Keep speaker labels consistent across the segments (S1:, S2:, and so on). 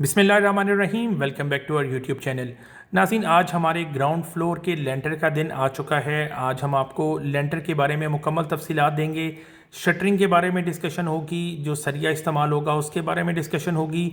S1: बिस्मिल्लाहिर्रहमानिर्रहीम। Welcome back to our YouTube channel. नाज़रीन, आज हमारे ग्राउंड फ्लोर के लेंटर का दिन आ चुका है। आज हम आपको लेंटर के बारे में मुकम्मल तफसीलात देंगे। शटरिंग के बारे में डिस्कशन होगी, जो सरिया इस्तेमाल होगा उसके बारे में डिस्कशन होगी,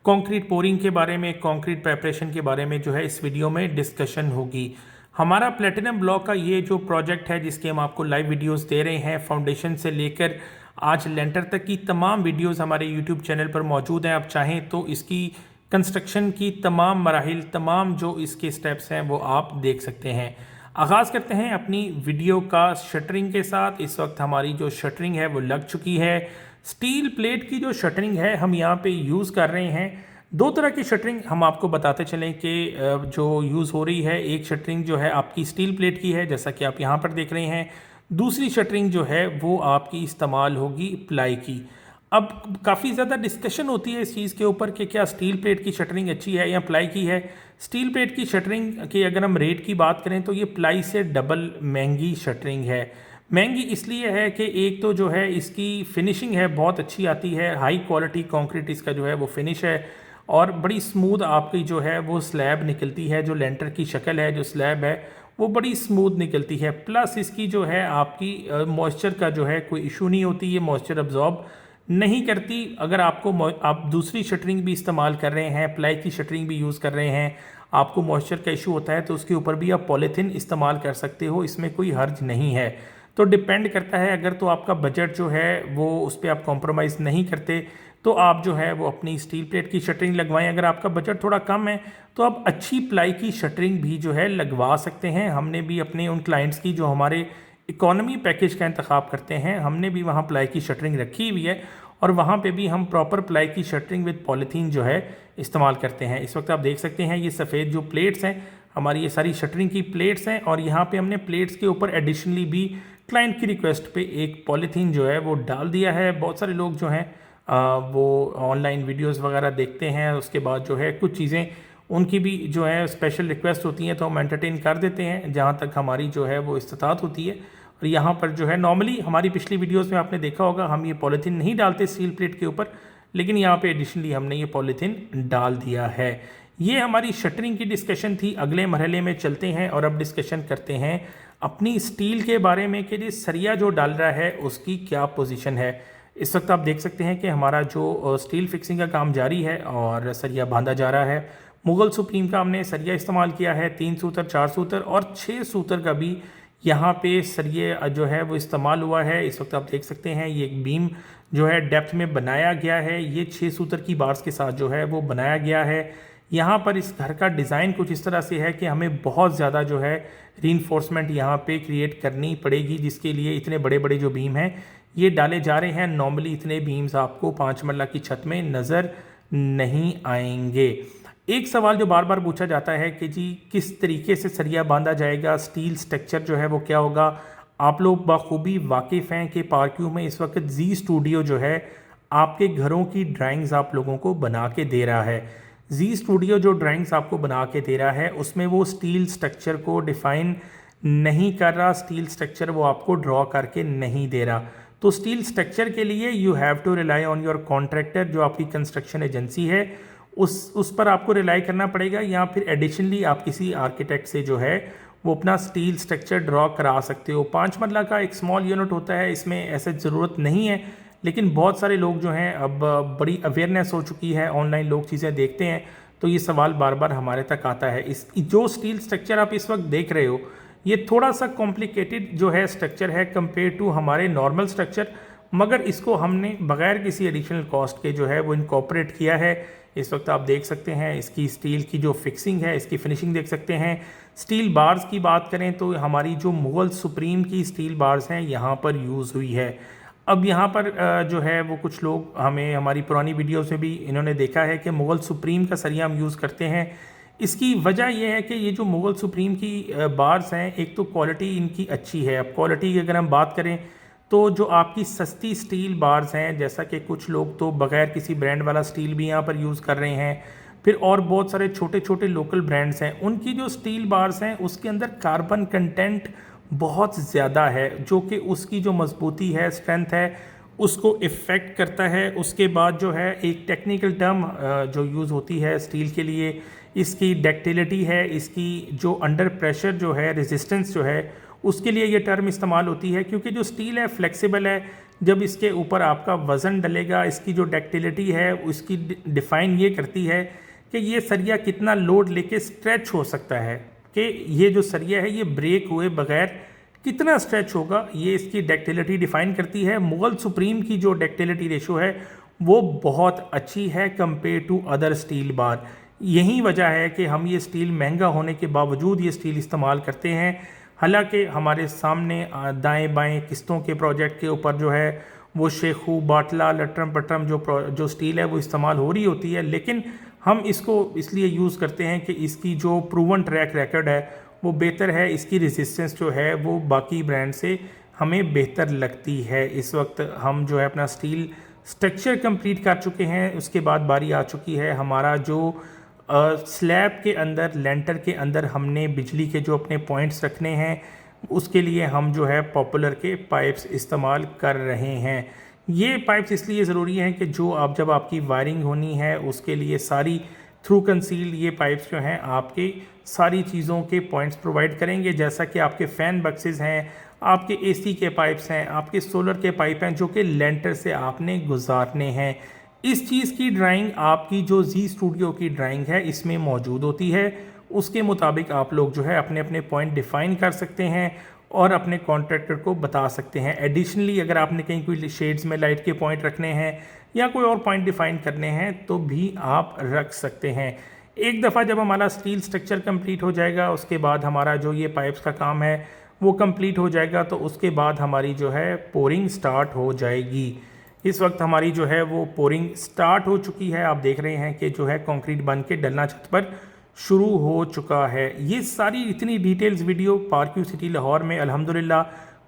S1: कंक्रीट पोरिंग के बारे में, कंक्रीट प्रेपरेशन के बारे में जो है इस वीडियो में डिस्कशन होगी। हमारा प्लेटिनम ब्लॉक का ये जो प्रोजेक्ट है जिसके हम आपको लाइव वीडियोस दे रहे हैं, फाउंडेशन से लेकर आज लेंटर तक की तमाम वीडियोस हमारे यूट्यूब चैनल पर मौजूद हैं। आप चाहें तो इसकी कंस्ट्रक्शन की तमाम मराहिल, तमाम जो इसके स्टेप्स हैं वो आप देख सकते हैं। आगाज़ करते हैं अपनी वीडियो का शटरिंग के साथ। इस वक्त हमारी जो शटरिंग है वो लग चुकी है। स्टील प्लेट की जो शटरिंग है हम यहाँ पे यूज़ कर रहे हैं। दो तरह की शटरिंग हम आपको बताते चलें कि जो यूज़ हो रही है, एक शटरिंग जो है आपकी स्टील प्लेट की है जैसा कि आप यहाँ पर देख रहे हैं। दूसरी शटरिंग जो है वो आपकी इस्तेमाल होगी प्लाई की। अब काफ़ी ज़्यादा डिस्कशन होती है इस चीज़ के ऊपर कि क्या स्टील प्लेट की शटरिंग अच्छी है या प्लाई की है। स्टील प्लेट की शटरिंग की अगर हम रेट की बात करें तो ये प्लाई से डबल महंगी शटरिंग है। महंगी इसलिए है कि एक तो जो है इसकी फिनिशिंग है बहुत अच्छी आती है, हाई क्वालिटी कंक्रीट इसका जो है वो फिनिश है और बड़ी स्मूथ आपकी जो है वो स्लैब निकलती है। जो लेंटर की शक्ल है, जो स्लैब है वो बड़ी स्मूथ निकलती है। प्लस इसकी जो है आपकी मॉइस्चर का जो है कोई इशू नहीं होती, ये मॉइस्चर अब्जॉर्ब नहीं करती। अगर आप दूसरी शटरिंग भी इस्तेमाल कर रहे हैं, प्लाई की शटरिंग भी यूज़ कर रहे हैं, आपको मॉइस्चर का इशू होता है तो उसके ऊपर भी आप पॉलीथीन इस्तेमाल कर सकते हो, इसमें कोई हर्ज नहीं है। तो डिपेंड करता है, अगर तो आपका बजट जो है वो उस पर आप कॉम्प्रोमाइज़ नहीं करते तो आप जो है वो अपनी स्टील प्लेट की शटरिंग लगवाएं। अगर आपका बजट थोड़ा कम है तो आप अच्छी प्लाई की शटरिंग भी जो है लगवा सकते हैं। हमने भी अपने उन क्लाइंट्स की जो हमारे इकोनॉमी पैकेज का इंतखाब करते हैं, हमने भी वहाँ प्लाई की शटरिंग रखी हुई है और वहाँ पे भी हम प्रॉपर प्लाई की शटरिंग विद पॉलीथीन जो है इस्तेमाल करते हैं। इस वक्त आप देख सकते हैं ये सफ़ेद जो प्लेट्स हैं हमारी, ये सारी शटरिंग की प्लेट्स हैं और यहाँ पे हमने प्लेट्स के ऊपर एडिशनली भी क्लाइंट की रिक्वेस्ट पे एक पॉलीथीन जो है वो डाल दिया है। बहुत सारे लोग जो हैं वो ऑनलाइन वीडियोस वगैरह देखते हैं, उसके बाद जो है कुछ चीज़ें उनकी भी जो है स्पेशल रिक्वेस्ट होती हैं तो हम एंटरटेन कर देते हैं जहाँ तक हमारी जो है वो इस्तात होती है। और यहाँ पर जो है नॉर्मली हमारी पिछली वीडियोस में आपने देखा होगा हम ये पॉलीथीन नहीं डालते स्टील प्लेट के ऊपर, लेकिन यहाँ पे एडिशनली हमने ये पॉलीथीन डाल दिया है। ये हमारी शटरिंग की डिस्कशन थी। अगले मरहले में चलते हैं और अब डिस्कशन करते हैं अपनी स्टील के बारे में कि ये सरिया जो डाल रहा है उसकी क्या पोजीशन है। इस वक्त आप देख सकते हैं कि हमारा जो स्टील फिक्सिंग का काम जारी है और सरिया बांधा जा रहा है। मुगल सुप्रीम का हमने सरिया इस्तेमाल किया है, 3 सूतर, 4 सूतर और 6 सूतर का भी यहाँ पे सरिये जो है वो इस्तेमाल हुआ है। इस वक्त आप देख सकते हैं ये एक बीम जो है डेप्थ में बनाया गया है, ये 6 सूतर की बार्स के साथ जो है वो बनाया गया है। यहाँ पर इस घर का डिज़ाइन कुछ इस तरह से है कि हमें बहुत ज़्यादा जो है रीइंफोर्समेंट यहाँ पे क्रिएट करनी पड़ेगी, जिसके लिए इतने बड़े बड़े जो बीम हैं ये डाले जा रहे हैं। नॉर्मली इतने बीम्स आपको 5 मरला की छत में नज़र नहीं आएंगे। एक सवाल जो बार बार पूछा जाता है कि जी किस तरीके से सरिया बांधा जाएगा, स्टील स्ट्रक्चर जो है वो क्या होगा। आप लोग बखूबी वाकिफ़ हैं कि पार्क्यू में इस वक्त जी स्टूडियो जो है आपके घरों की ड्राइंग्स आप लोगों को बना के दे रहा है। जी स्टूडियो जो ड्राइंग्स आपको बना के दे रहा है उसमें वो स्टील स्ट्रक्चर को डिफ़ाइन नहीं कर रहा, स्टील स्ट्रक्चर वो आपको ड्रॉ करके नहीं दे रहा। तो स्टील स्ट्रक्चर के लिए you have to rely on your contractor, जो आपकी कंस्ट्रक्शन एजेंसी है उस पर आपको रिलाई करना पड़ेगा, या फिर एडिशनली आप किसी आर्किटेक्ट से जो है वो अपना स्टील स्ट्रक्चर ड्रॉ करा सकते हो। 5 मरला का एक स्मॉल यूनिट होता है, इसमें ऐसे ज़रूरत नहीं है, लेकिन बहुत सारे लोग जो हैं अब बड़ी अवेयरनेस हो चुकी है, ऑनलाइन लोग चीज़ें देखते हैं तो ये सवाल बार बार हमारे तक आता है। इस जो स्टील स्ट्रक्चर आप इस वक्त देख रहे हो ये थोड़ा सा कॉम्प्लिकेटेड जो है स्ट्रक्चर है कंपेयर टू हमारे नॉर्मल स्ट्रक्चर, मगर इसको हमने बगैर किसी एडिशनल कॉस्ट के जो है वो इनकॉर्पोरेट किया है। इस वक्त आप देख सकते हैं इसकी स्टील की जो फिक्सिंग है, इसकी फिनिशिंग देख सकते हैं। स्टील बार्स की बात करें तो हमारी जो मुगल सुप्रीम की स्टील बार्स हैं यहाँ पर यूज़ हुई है। अब यहाँ पर जो है वो कुछ लोग हमें हमारी पुरानी वीडियो से भी इन्होंने देखा है कि मुगल सुप्रीम का सरिया हम यूज़ करते हैं। इसकी वजह यह है कि ये जो मुगल सुप्रीम की बार्स हैं, एक तो क्वालिटी इनकी अच्छी है। अब क्वालिटी की अगर हम बात करें तो जो आपकी सस्ती स्टील बार्स हैं, जैसा कि कुछ लोग तो बगैर किसी ब्रांड वाला स्टील भी यहाँ पर यूज़ कर रहे हैं, फिर और बहुत सारे छोटे छोटे लोकल ब्रांड्स हैं, उनकी जो स्टील बार्स हैं उसके अंदर कार्बन कंटेंट बहुत ज़्यादा है, जो कि उसकी जो मजबूती है, स्ट्रेंथ है, उसको इफ़ेक्ट करता है। उसके बाद जो है एक टेक्निकल टर्म जो यूज़ होती है स्टील के लिए, इसकी डक्टिलिटी है, इसकी जो अंडर प्रेशर जो है रेजिस्टेंस जो है उसके लिए ये टर्म इस्तेमाल होती है, क्योंकि जो स्टील है फ्लेक्सिबल है। जब इसके ऊपर आपका वज़न डलेगा, इसकी जो डक्टिलिटी है उसकी डिफ़ाइन ये करती है कि ये सरिया कितना लोड लेके स्ट्रेच हो सकता है, कि ये जो सरिया है ये ब्रेक हुए बगैर कितना स्ट्रेच होगा, ये इसकी डक्टिलिटी डिफाइन करती है। मोगल सुप्रीम की जो डक्टिलिटी रेशो है वो बहुत अच्छी है compare to other steel bar. यही वजह है कि हम ये स्टील महंगा होने के बावजूद ये स्टील इस्तेमाल करते हैं। हालांकि हमारे सामने दाएं बाएं किस्तों के प्रोजेक्ट के ऊपर जो है वो शेखू, बाटला, लट्रम पट्रम जो स्टील है वो इस्तेमाल हो रही होती है, लेकिन हम इसको इसलिए यूज़ करते हैं कि इसकी जो प्रूवन ट्रैक रिकॉर्ड है वो बेहतर है, इसकी रेजिस्टेंस जो है वो बाकी ब्रांड से हमें बेहतर लगती है। इस वक्त हम जो है अपना स्टील स्ट्रक्चर कंप्लीट कर चुके हैं। उसके बाद बारी आ चुकी है हमारा जो स्लैब के अंदर, लेंटर के अंदर हमने बिजली के जो अपने पॉइंट्स रखने हैं, उसके लिए हम जो है पॉपुलर के पाइप्स इस्तेमाल कर रहे हैं। ये पाइप्स इसलिए ज़रूरी हैं कि जो आप जब आपकी वायरिंग होनी है उसके लिए सारी थ्रू कंसील ये पाइप्स जो हैं आपके सारी चीज़ों के पॉइंट्स प्रोवाइड करेंगे। जैसा कि आपके फ़ैन बक्सेस हैं, आपके एसी के पाइप्स हैं, आपके सोलर के पाइप हैं जो कि लेंटर से आपने गुजारने हैं। इस चीज़ की ड्राइंग आपकी जो जी स्टूडियो की ड्राइंग है इसमें मौजूद होती है। उसके मुताबिक आप लोग जो है अपने अपने पॉइंट डिफ़ाइन कर सकते हैं और अपने कॉन्ट्रैक्टर को बता सकते हैं। एडिशनली अगर आपने कहीं कोई शेड्स में लाइट के पॉइंट रखने हैं या कोई और पॉइंट डिफ़ाइन करने हैं तो भी आप रख सकते हैं। एक दफ़ा जब हमारा स्टील स्ट्रक्चर कंप्लीट हो जाएगा, उसके बाद हमारा जो ये पाइप्स का काम है वो कंप्लीट हो जाएगा, तो उसके बाद हमारी जो है पोरिंग स्टार्ट हो जाएगी। इस वक्त हमारी जो है वो पोरिंग स्टार्ट हो चुकी है। आप देख रहे हैं कि जो है कंक्रीट बन के डलना छत पर शुरू हो चुका है। ये सारी इतनी details video park city Lahore में अल्हम्दुलिल्लाह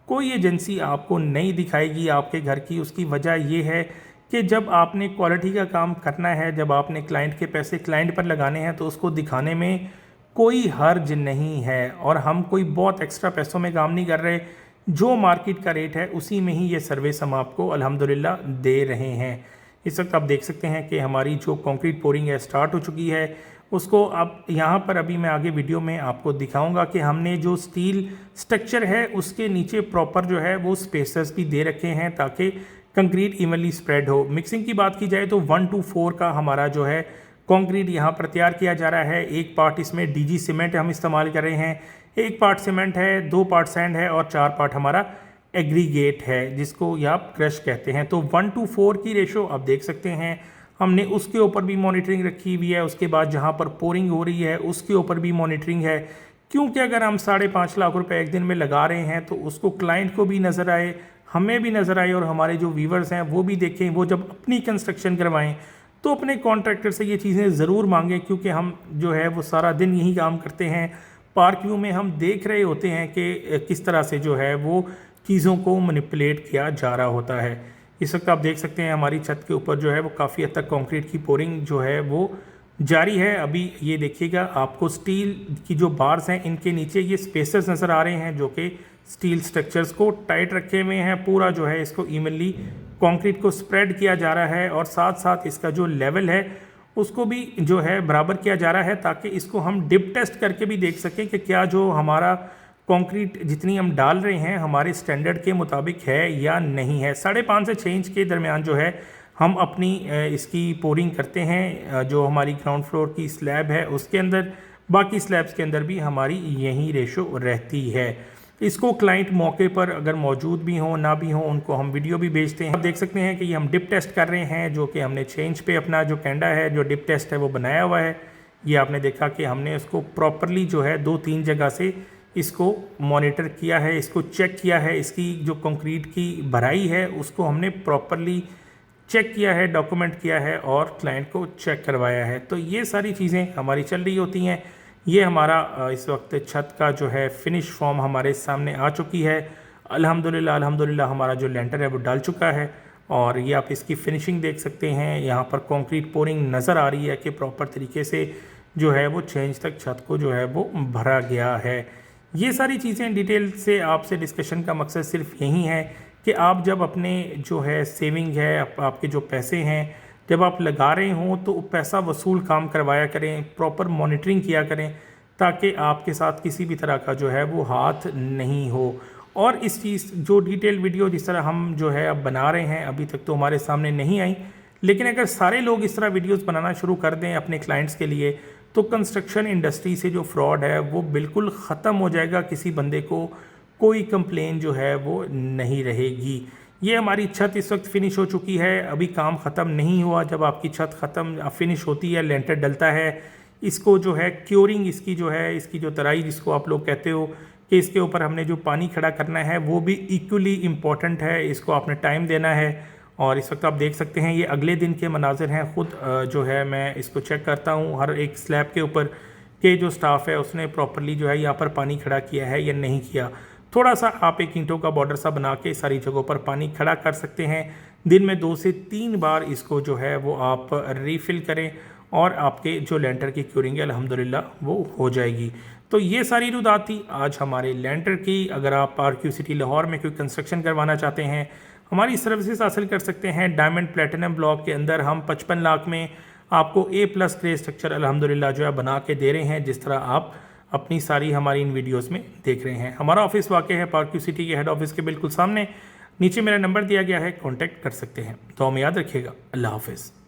S1: कोई एजेंसी आपको नहीं दिखाएगी आपके घर की। उसकी वजह ये है कि जब आपने क्वालिटी का काम करना है, जब आपने क्लाइंट के पैसे क्लाइंट पर लगाने हैं तो उसको दिखाने में कोई हर्ज नहीं है। और हम कोई बहुत एक्स्ट्रा पैसों में काम नहीं कर रहे, जो मार्केट का रेट है उसी में ही ये सर्विस हम आपको अल्हम्दुलिल्लाह दे रहे हैं। इस वक्त आप देख सकते हैं कि हमारी जो कंक्रीट पोरिंग है स्टार्ट हो चुकी है। उसको अब यहाँ पर अभी मैं आगे वीडियो में आपको दिखाऊंगा कि हमने जो स्टील स्ट्रक्चर है उसके नीचे प्रॉपर जो है वो स्पेसर्स भी दे रखे हैं ताकि कंक्रीट इवनली स्प्रेड हो। मिक्सिंग की बात की जाए तो 1:4 का हमारा जो है कंक्रीट यहाँ पर तैयार किया जा रहा है। एक पार्ट इसमें डीजी सीमेंट हम इस्तेमाल कर रहे हैं, एक पार्ट सीमेंट है, 2 पार्ट सैंड है और 4 पार्ट हमारा एग्रीगेट है जिसको ये आप क्रश कहते हैं। तो 1:4 की रेशो आप देख सकते हैं। हमने उसके ऊपर भी मॉनिटरिंग रखी हुई है। उसके बाद जहाँ पर पोरिंग हो रही है उसके ऊपर भी मॉनिटरिंग है, क्योंकि अगर हम 5.5 लाख रुपए एक दिन में लगा रहे हैं तो उसको क्लाइंट को भी नज़र आए, हमें भी नज़र आए और हमारे जो व्यूवर्स हैं वो भी देखें। वो जब अपनी कंस्ट्रक्शन करवाएं तो अपने कॉन्ट्रैक्टर से ये चीज़ें ज़रूर मांगें, क्योंकि हम जो है वो सारा दिन यही काम करते हैं। पार्क व्यू में हम देख रहे होते हैं कि किस तरह से जो है वो चीज़ों को मैनिपुलेट किया जा रहा होता है। इस वक्त आप देख सकते हैं हमारी छत के ऊपर जो है वो काफ़ी हद तक कंक्रीट की पोरिंग जो है वो जारी है। अभी ये देखिएगा आपको स्टील की जो बार्स हैं इनके नीचे ये स्पेसर्स नज़र आ रहे हैं जो कि स्टील स्ट्रक्चर्स को टाइट रखे हुए हैं। पूरा जो है इसको इवनली कंक्रीट को स्प्रेड किया जा रहा है और साथ साथ इसका जो लेवल है उसको भी जो है बराबर किया जा रहा है, ताकि इसको हम डिप टेस्ट करके भी देख सकें कि क्या जो हमारा कंक्रीट जितनी हम डाल रहे हैं हमारे स्टैंडर्ड के मुताबिक है या नहीं है। 5.5 से 6 इंच के दरमियान जो है हम अपनी इसकी पोरिंग करते हैं। जो हमारी ग्राउंड फ्लोर की स्लैब है उसके अंदर, बाकी स्लैब्स के अंदर भी हमारी यही रेशो रहती है। इसको क्लाइंट मौके पर अगर मौजूद भी हों ना भी हों उनको हम वीडियो भी भेजते हैं। आप देख सकते हैं कि ये हम डिप टेस्ट कर रहे हैं, जो कि हमने 6 इंच पे अपना जो कैंडा है जो डिप टेस्ट है वो बनाया हुआ है। ये आपने देखा कि हमने उसको प्रॉपरली जो है 2-3 जगह से इसको मॉनिटर किया है, इसको चेक किया है। इसकी जो कंक्रीट की भराई है उसको हमने प्रॉपरली चेक किया है, डॉक्यूमेंट किया है और क्लाइंट को चेक करवाया है। तो ये सारी चीज़ें हमारी चल रही होती हैं। ये हमारा इस वक्त छत का जो है फिनिश फॉर्म हमारे सामने आ चुकी है। अल्हम्दुलिल्लाह हमारा जो लेंटर है वो डाल चुका है और ये आप इसकी फिनिशिंग देख सकते हैं। यहाँ पर कंक्रीट पोरिंग नज़र आ रही है कि प्रॉपर तरीके से जो है वो 6 इंच तक छत को जो है वो भरा गया है। ये सारी चीज़ें डिटेल से आपसे डिस्कशन का मकसद सिर्फ यही है कि आप जब अपने जो है सेविंग है, आपके जो पैसे हैं, जब आप लगा रहे हों तो पैसा वसूल काम करवाया करें, प्रॉपर मॉनिटरिंग किया करें, ताकि आपके साथ किसी भी तरह का जो है वो हाथ नहीं हो। और इस चीज़ जो डिटेल वीडियो जिस तरह हम जो है अब बना रहे हैं, अभी तक तो हमारे सामने नहीं आई, लेकिन अगर सारे लोग इस तरह वीडियोस बनाना शुरू कर दें अपने क्लाइंट्स के लिए, तो कंस्ट्रक्शन इंडस्ट्री से जो फ्रॉड है वो बिल्कुल ख़त्म हो जाएगा। किसी बंदे को कोई कंप्लेन जो है वो नहीं रहेगी। ये हमारी छत इस वक्त फिनिश हो चुकी है, अभी काम ख़त्म नहीं हुआ। जब आपकी छत ख़त्म फिनिश होती है, लेंटर डलता है, इसको जो है क्योरिंग, इसकी जो है इसकी जो तराई जिसको आप लोग कहते हो, कि इसके ऊपर हमने जो पानी खड़ा करना है वो भी इक्वली इम्पॉर्टेंट है। इसको आपने टाइम देना है। और इस वक्त आप देख सकते हैं ये अगले दिन के मनाजिर हैं। ख़ुद जो है मैं इसको चेक करता हूँ हर एक स्लैब के ऊपर कि जो स्टाफ है उसने प्रॉपरली जो है यहाँ पर पानी खड़ा किया है या नहीं किया। थोड़ा सा आप एक ईंटों का बॉर्डर सा बना के सारी जगहों पर पानी खड़ा कर सकते हैं। दिन में 2 से 3 बार इसको जो है वो आप रीफ़िल करें और आपके जो लेंटर की क्यूरिंग है अल्हम्दुलिल्लाह वो हो जाएगी। तो ये सारी रुदात थी आज हमारे लेंटर की। अगर आप RQ सिटी लाहौर में कोई कंस्ट्रक्शन करवाना चाहते हैं, हमारी सर्विसेज हासिल कर सकते हैं। डायमंड प्लेटिनम ब्लॉक के अंदर हम 55 लाख में आपको A+ ग्रेड स्ट्रक्चर अल्हम्दुलिल्लाह जो है बना के दे रहे हैं, जिस तरह आप अपनी सारी हमारी इन वीडियोस में देख रहे हैं। हमारा ऑफिस वाक़ है RQ सिटी के हेड ऑफिस के बिल्कुल सामने। नीचे मेरा नंबर दिया गया है, कॉन्टैक्ट कर सकते हैं। तो हमें याद रखिएगा। अल्लाह हाफ़िज़।